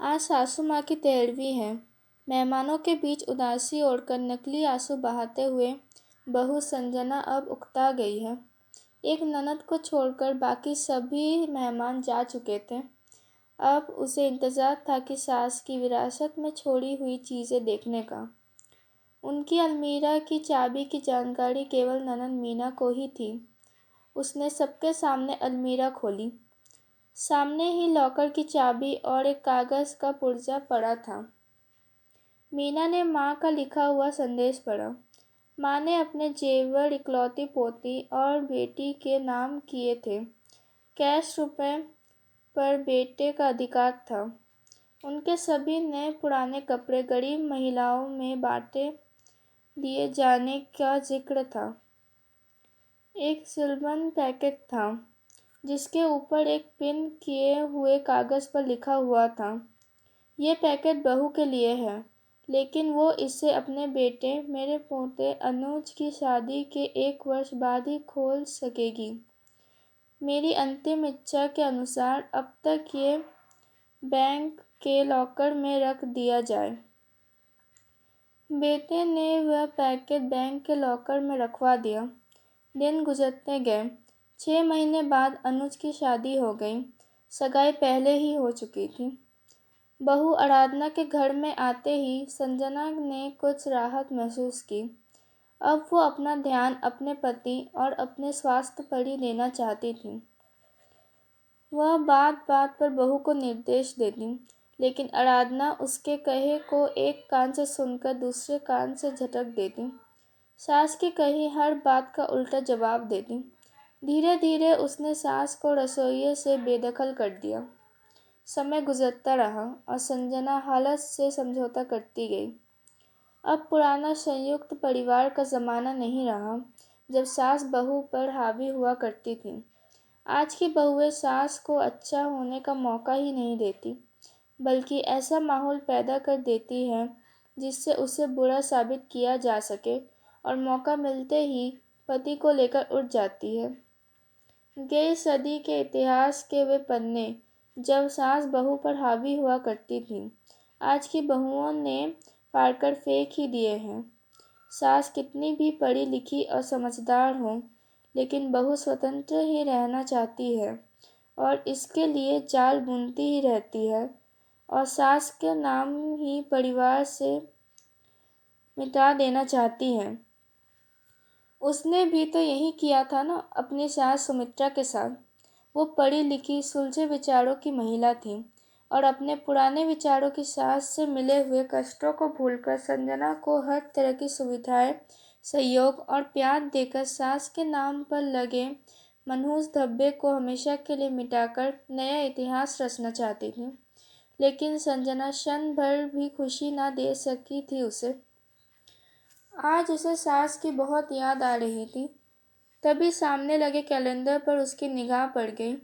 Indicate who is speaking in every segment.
Speaker 1: आज सासू माँ की 13वीं है। मेहमानों के बीच उदासी ओढ़कर नकली आंसू बहाते हुए बहू संजना अब उकता गई है। एक ननद को छोड़कर बाकी सभी मेहमान जा चुके थे। अब उसे इंतजार था कि सास की विरासत में छोड़ी हुई चीज़ें देखने का। उनकी अलमीरा की चाबी की जानकारी केवल ननद मीना को ही थी। उसने सबके सामने अलमीरा खोली। सामने ही लॉकर की चाबी और एक कागज़ का पुर्जा पड़ा था। मीना ने माँ का लिखा हुआ संदेश पढ़ा। माँ ने अपने जेवर इकलौती पोती और बेटी के नाम किए थे। कैश रुपए पर बेटे का अधिकार था। उनके सभी नए पुराने कपड़े गरीब महिलाओं में बांटे दिए जाने का जिक्र था। एक सिलबंद पैकेट था जिसके ऊपर एक पिन किए हुए कागज़ पर लिखा हुआ था, ये पैकेट बहू के लिए है, लेकिन वो इसे अपने बेटे मेरे पोते अनुज की शादी के 1 वर्ष बाद ही खोल सकेगी। मेरी अंतिम इच्छा के अनुसार अब तक ये बैंक के लॉकर में रख दिया जाए। बेटे ने वह पैकेट बैंक के लॉकर में रखवा दिया। दिन गुजरते गए। 6 महीने बाद अनुज की शादी हो गई। सगाई पहले ही हो चुकी थी। बहू आराधना के घर में आते ही संजना ने कुछ राहत महसूस की। अब वो अपना ध्यान अपने पति और अपने स्वास्थ्य पर ही देना चाहती थी। वह बात बात पर बहू को निर्देश देती, लेकिन आराधना उसके कहे को एक कान से सुनकर दूसरे कान से झटक देती। सास की कही हर बात का उल्टा जवाब देती। धीरे धीरे उसने सास को रसोइये से बेदखल कर दिया। समय गुजरता रहा और संजना हालत से समझौता करती गई। अब पुराना संयुक्त परिवार का ज़माना नहीं रहा, जब सास बहू पर हावी हुआ करती थी। आज की बहुएं सास को अच्छा होने का मौका ही नहीं देती, बल्कि ऐसा माहौल पैदा कर देती है जिससे उसे बुरा साबित किया जा सके और मौका मिलते ही पति को लेकर उठ जाती है। गई सदी के इतिहास के वे पन्ने जब सास बहू पर हावी हुआ करती थी, आज की बहुओं ने फाड़कर फेंक ही दिए हैं। सास कितनी भी पढ़ी लिखी और समझदार हो, लेकिन बहू स्वतंत्र ही रहना चाहती है और इसके लिए जाल बुनती ही रहती है और सास के नाम ही परिवार से मिटा देना चाहती है। उसने भी तो यही किया था ना अपनी सास सुमित्रा के साथ। वो पढ़ी लिखी सुलझे विचारों की महिला थी और अपने पुराने विचारों की सास से मिले हुए कष्टों को भूलकर संजना को हर तरह की सुविधाएं, सहयोग और प्यार देकर सास के नाम पर लगे मनहूस धब्बे को हमेशा के लिए मिटाकर नया इतिहास रचना चाहती थी। लेकिन संजना क्षण भर भी खुशी ना दे सकी थी उसे। आज उसे सास की बहुत याद आ रही थी। तभी सामने लगे कैलेंडर पर उसकी निगाह पड़ गई।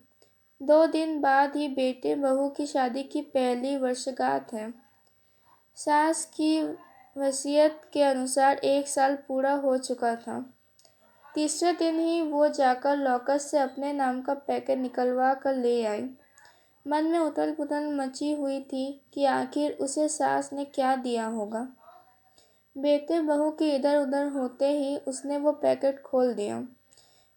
Speaker 1: 2 दिन बाद ही बेटे बहू की शादी की पहली वर्षगांठ है। सास की वसीयत के अनुसार 1 साल पूरा हो चुका था। तीसरे दिन ही वो जाकर लॉकर से अपने नाम का पैकेट निकलवा कर ले आई। मन में उथल पुथल मची हुई थी कि आखिर उसे सास ने क्या दिया होगा। बेटे बहू के इधर उधर होते ही उसने वो पैकेट खोल दिया।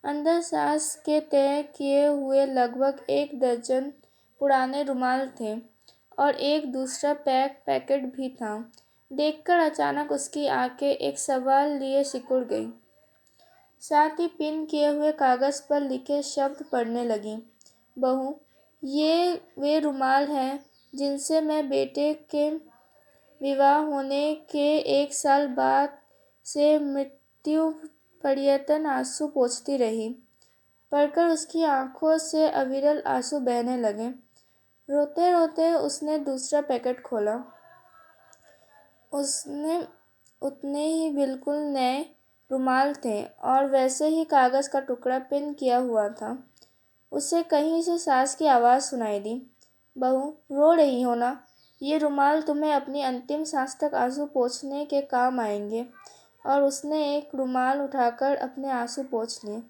Speaker 1: अंदर सास के तय किए हुए लगभग 1 दर्जन पुराने रुमाल थे और एक दूसरा पैकेट भी था। देखकर अचानक उसकी आंखें एक सवाल लिए सिकुड़ गई। साथ ही पिन किए हुए कागज़ पर लिखे शब्द पढ़ने लगी। बहू, ये वे रुमाल हैं जिनसे मैं बेटे के विवाह होने के 1 साल बाद से मृत्यु पर्यंत आंसू पोंछती रही। पढ़कर उसकी आंखों से अविरल आंसू बहने लगे। रोते रोते उसने दूसरा पैकेट खोला। उसने उतने ही बिल्कुल नए रुमाल थे और वैसे ही कागज़ का टुकड़ा पिन किया हुआ था। उसे कहीं से सास की आवाज़ सुनाई दी, बहू, रो रही हो ना? ये रुमाल तुम्हें अपनी अंतिम सांस तक आंसू पोंछने के काम आएंगे। और उसने एक रुमाल उठाकर अपने आंसू पोंछ लिए।